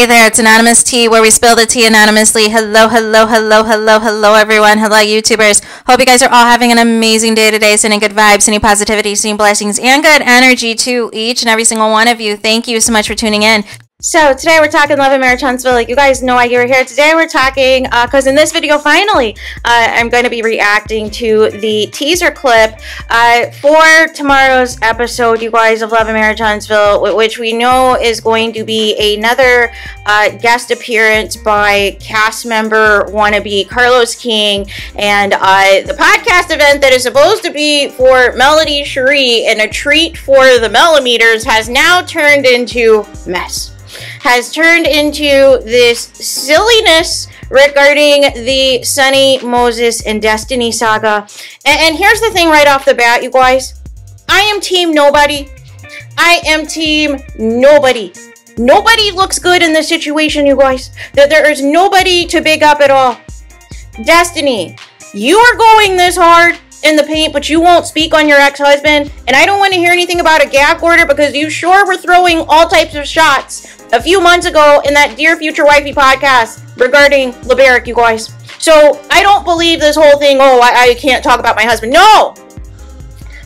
Hey there, it's Anonymous Tea, where we spill the tea anonymously. Hello, hello, hello, hello, hello, everyone. Hello, YouTubers. Hope you guys are all having an amazing day today, sending good vibes, sending positivity, sending blessings, and good energy to each and every single one of you. Thank you so much for tuning in. So today we're talking Love and Marriage Huntsville. Like you guys know why you're here. Today we're talking, because in this video finally, I'm going to be reacting to the teaser clip for tomorrow's episode, you guys, of Love and Marriage Huntsville, which we know is going to be another guest appearance by cast member wannabe Carlos King, and the podcast event that is supposed to be for Melody Cherie and a treat for the Millimeters has now turned into mess. Has turned into this silliness regarding the Sunni, Moses, and Destiny saga. And here's the thing right off the bat, you guys. I am team nobody. I am team nobody. Nobody looks good in this situation, you guys. There is nobody to big up at all. Destiny, you are going this hard in the paint, but you won't speak on your ex-husband, and I don't want to hear anything about a gag order because you sure were throwing all types of shots a few months ago in that Dear Future Wifey podcast regarding LeBaric, you guys. So I don't believe this whole thing, oh, I can't talk about my husband. No!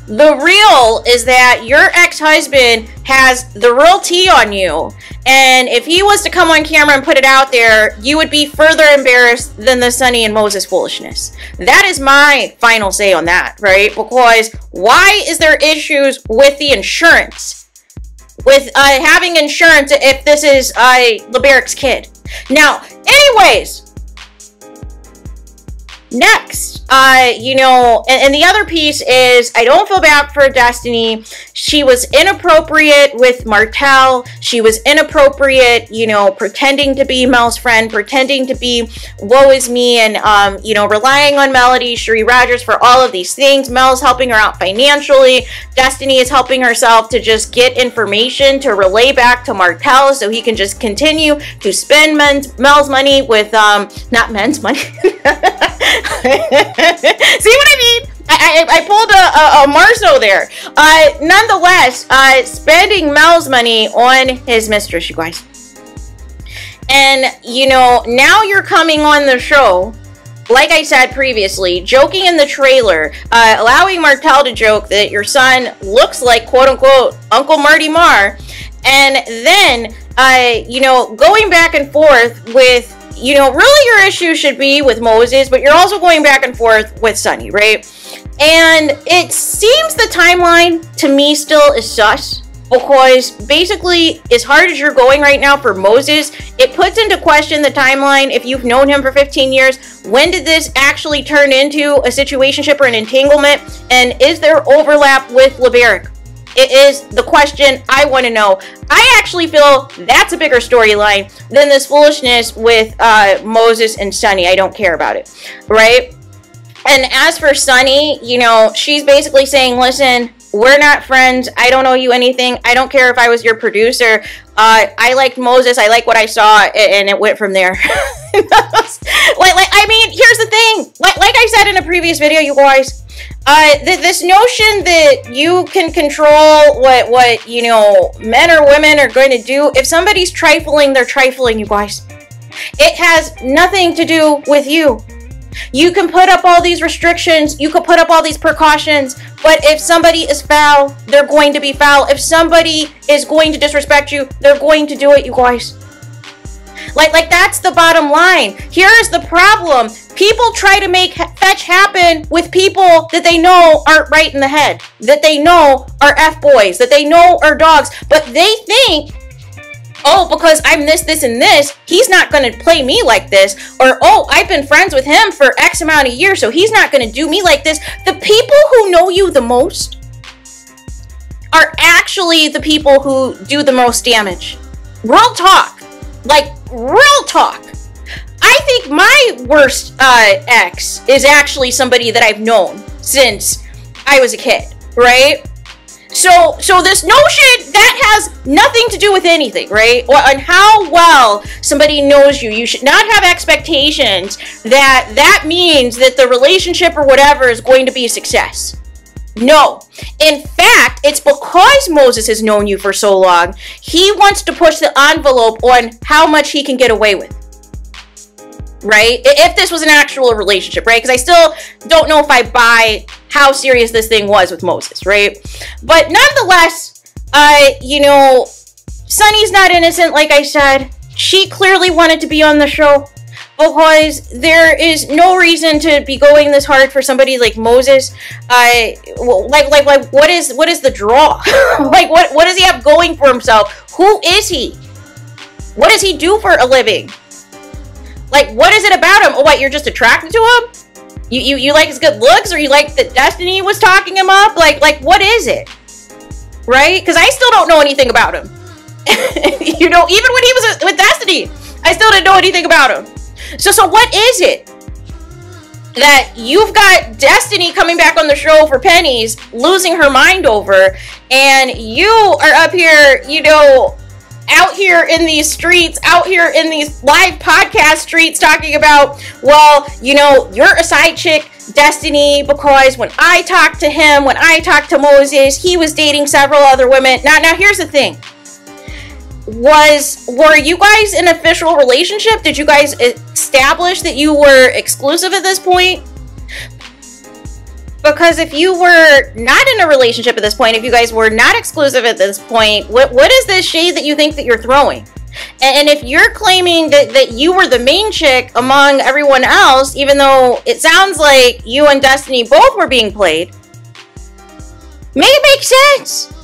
The real is that your ex-husband has the real tea on you, and if he was to come on camera and put it out there, you would be further embarrassed than the Sunni and Moses foolishness. That is my final say on that, right? Because why is there issues with the insurance? With having insurance if this is LeBaric's kid. Now, anyways, next, you know, and the other piece is, I don't feel bad for Destiny. She was inappropriate with Martell. She was inappropriate, you know, pretending to be Mel's friend, pretending to be woe is me, and, you know, relying on Melody, Cherie Rogers for all of these things. Mel's helping her out financially. Destiny is helping herself to just get information to relay back to Martell so he can just continue to spend Mel's money with, not men's money. See what I mean? I pulled a Marzo there. Nonetheless, spending Mel's money on his mistress, you guys. And, you know, now you're coming on the show, like I said previously, joking in the trailer, allowing Martell to joke that your son looks like, quote-unquote, Uncle Marty Marr, and then, you know, going back and forth with, you know, really your issue should be with Moses, but you're also going back and forth with Sunni, right? And it seems the timeline to me still is sus, because basically, as hard as you're going right now for Moses, it puts into question the timeline. If you've known him for 15 years, when did this actually turn into a situationship or an entanglement? And is there overlap with LeBaric? It is the question I want to know. I actually feel that's a bigger storyline than this foolishness with Moses and Sunni. I don't care about it, right? And as for Sunni, you know, she's basically saying, listen, we're not friends. I don't owe you anything. I don't care if I was your producer. I liked Moses. I like what I saw, and it went from there. I mean, here's the thing. Like I said in a previous video, you guys, this notion that you can control what, you know, men or women are going to do. If somebody's trifling, they're trifling, you guys. It has nothing to do with you. You can put up all these restrictions, you can put up all these precautions, but if somebody is foul, they're going to be foul. If somebody is going to disrespect you, they're going to do it, you guys. Like that's the bottom line. Here is the problem. People try to make fetch happen with people that they know aren't right in the head, that they know are F-boys, that they know are dogs, but they think, oh, because I'm this, and this, he's not going to play me like this. Or, oh, I've been friends with him for X amount of years, so he's not going to do me like this. The people who know you the most are actually the people who do the most damage. Real talk. Like, real talk. I think my worst ex is actually somebody that I've known since I was a kid, right? So this notion, that has nothing to do with anything, right? On how well somebody knows you. You should not have expectations that means that the relationship or whatever is going to be a success. No. In fact, it's because Moses has known you for so long, he wants to push the envelope on how much he can get away with. Right? If this was an actual relationship, right? Because I still don't know if I buy how serious this thing was with Moses, right? But nonetheless, you know, Sunni's not innocent, like I said. She clearly wanted to be on the show because there is no reason to be going this hard for somebody like Moses. Like what is the draw? Like what does he have going for himself? Who is he? What does he do for a living? Like, what is it about him? Oh, what, you're just attracted to him? You like his good looks, or you like that Destiny was talking him up? Like what is it? Right? Because I still don't know anything about him. You know, even when he was with Destiny, I still didn't know anything about him. So what is it that you've got Destiny coming back on the show for pennies, losing her mind over, and you are up here, you know, out here in these streets, out here in these live podcast streets talking about, well, you know, you're a side chick, Destiny, because when I talked to him, when I talked to Moses, he was dating several other women. Now here's the thing. Were you guys in an official relationship? Did you guys establish that you were exclusive at this point? Because if you were not in a relationship at this point, if you guys were not exclusive at this point, what is this shade that you think that you're throwing? And if you're claiming that you were the main chick among everyone else, even though it sounds like you and Destiny both were being played, make it make sense.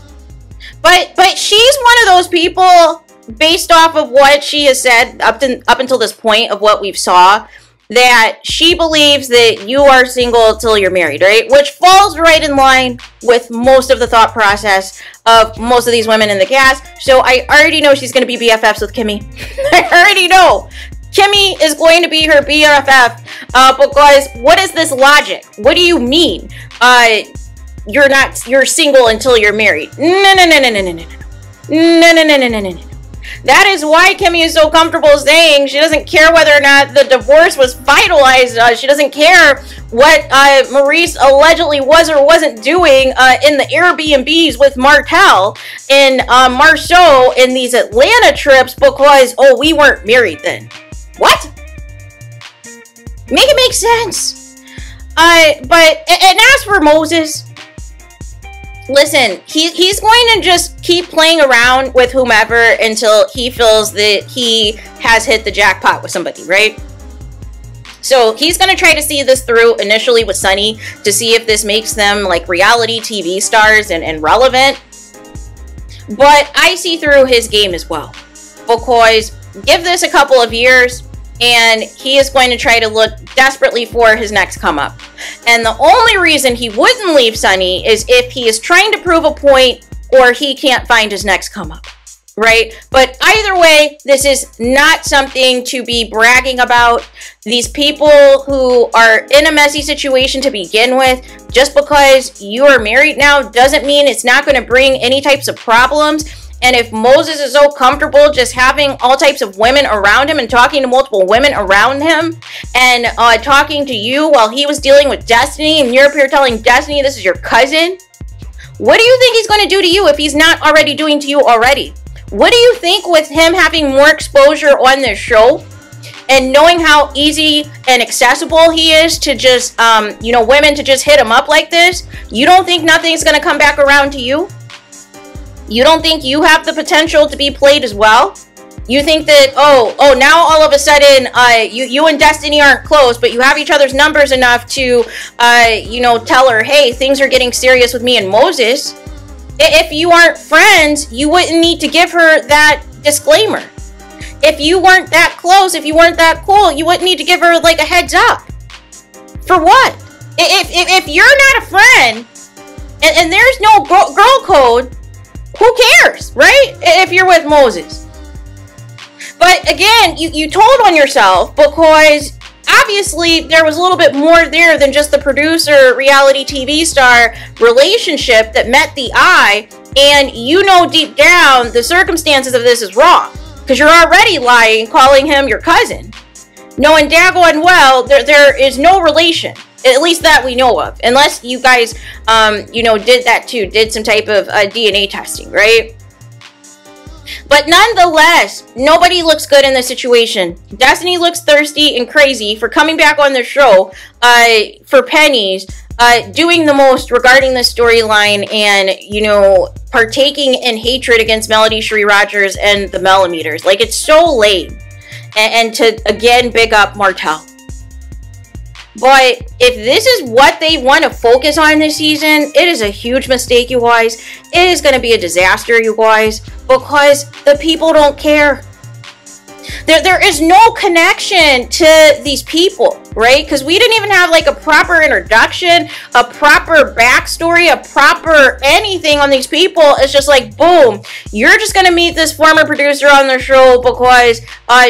But she's one of those people, based off of what she has said up until this point of what we've saw, that she believes that you are single till you're married, right? Which falls right in line with most of the thought process of most of these women in the cast. So I already know she's going to be BFFs with Kimmy. I already know. Kimmy is going to be her BFF because what is this logic? What do you mean? You're single until you're married. No. That is why Kimmy is so comfortable saying she doesn't care whether or not the divorce was finalized. She doesn't care what Maurice allegedly was or wasn't doing in the Airbnbs with Martell and Marceau in these Atlanta trips because, oh, we weren't married then. What? Make it make sense. And as for Moses, listen, he's going to just keep playing around with whomever until he feels that he has hit the jackpot with somebody, right? So he's going to try to see this through initially with Sunni to see if this makes them like reality TV stars and relevant. But I see through his game as well, because give this a couple of years and he is going to try to look desperately for his next come up. And the only reason he wouldn't leave Sunni is if he is trying to prove a point or he can't find his next come up, right? But either way, this is not something to be bragging about. These people who are in a messy situation to begin with, just because you are married now doesn't mean it's not going to bring any types of problems. And if Moses is so comfortable just having all types of women around him and talking to multiple women around him and talking to you while he was dealing with Destiny, and you're up here telling Destiny this is your cousin, what do you think he's going to do to you if he's not already doing to you already? What do you think with him having more exposure on this show and knowing how easy and accessible he is to just, women to just hit him up like this, you don't think nothing's going to come back around to you? You don't think you have the potential to be played as well? You think that, oh, now all of a sudden, you and Destiny aren't close, but you have each other's numbers enough to, tell her, hey, things are getting serious with me and Moses. If you aren't friends, you wouldn't need to give her that disclaimer. If you weren't that close, if you weren't that cool, you wouldn't need to give her, like, a heads up. For what? If you're not a friend, and there's no girl code, who cares, right? If you're with Moses. But again, you told on yourself because obviously there was a little bit more there than just the producer reality TV star relationship that met the eye, and you know deep down the circumstances of this is wrong because you're already lying, calling him your cousin, knowing daggone well there is no relation. At least that we know of. Unless you guys, you know, did that too. Did some type of DNA testing, right? But nonetheless, nobody looks good in this situation. Destiny looks thirsty and crazy for coming back on the show for pennies, doing the most regarding the storyline, and, you know, partaking in hatred against Melody Sheree Rogers and the Millimeters. Like, it's so lame. And to, again, big up Martell. But if this is what they want to focus on this season, it is a huge mistake, you guys. It is going to be a disaster, you guys, because the people don't care. There is no connection to these people, right? Because we didn't even have like a proper introduction, a proper backstory, a proper anything on these people. It's just like, boom, you're just going to meet this former producer on the show because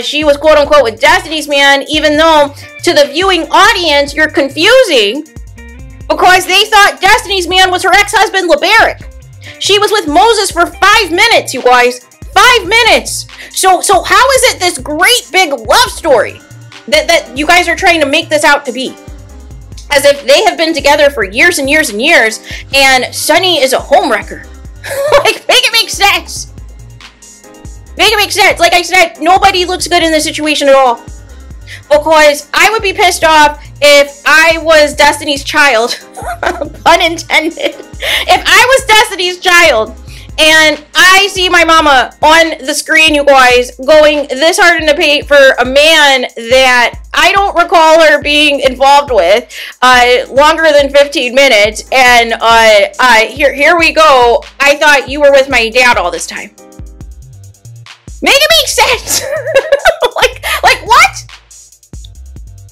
she was quote unquote with Destiny's Man, even though to the viewing audience, you're confusing because they thought Destiny's Man was her ex-husband, LeBaric. She was with Moses for 5 minutes, you guys. 5 minutes. So how is it this great big love story that you guys are trying to make this out to be? As if they have been together for years and years and years, and Sunni is a homewrecker. Like, make it make sense. Make it make sense. Like I said, nobody looks good in this situation at all. Because I would be pissed off if I was Destiny's child. Pun intended. If I was Destiny's child and I see my mama on the screen, you guys, going this hard in the paint for a man that I don't recall her being involved with longer than 15 minutes, and here we go. I thought you were with my dad all this time. Make it make sense. like what?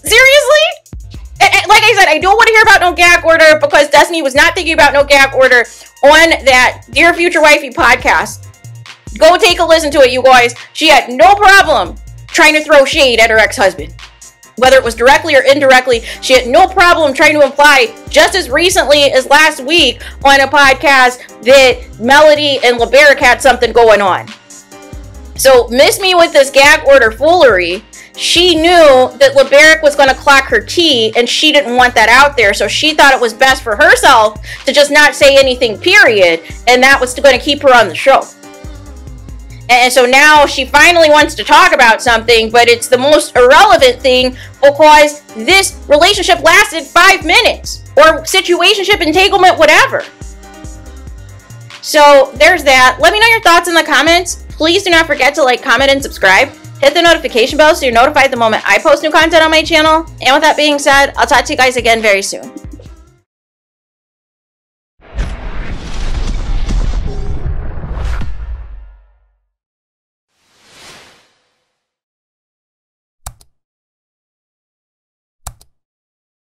Seriously? Like I said, I don't want to hear about no gag order because Destiny was not thinking about no gag order on that Dear Future Wifey podcast. Go take a listen to it, you guys. She had no problem trying to throw shade at her ex-husband. Whether it was directly or indirectly, she had no problem trying to imply just as recently as last week on a podcast that Melody and LeBaric had something going on. So miss me with this gag order foolery. She knew that LeBaric was going to clock her tea, and she didn't want that out there, so she thought it was best for herself to just not say anything, period, and that was going to keep her on the show. And so now she finally wants to talk about something, but it's the most irrelevant thing because this relationship lasted 5 minutes, or situationship, entanglement, whatever. So there's that. Let me know your thoughts in the comments. Please do not forget to like, comment, and subscribe. Hit the notification bell so you're notified the moment I post new content on my channel. And with that being said, I'll talk to you guys again very soon.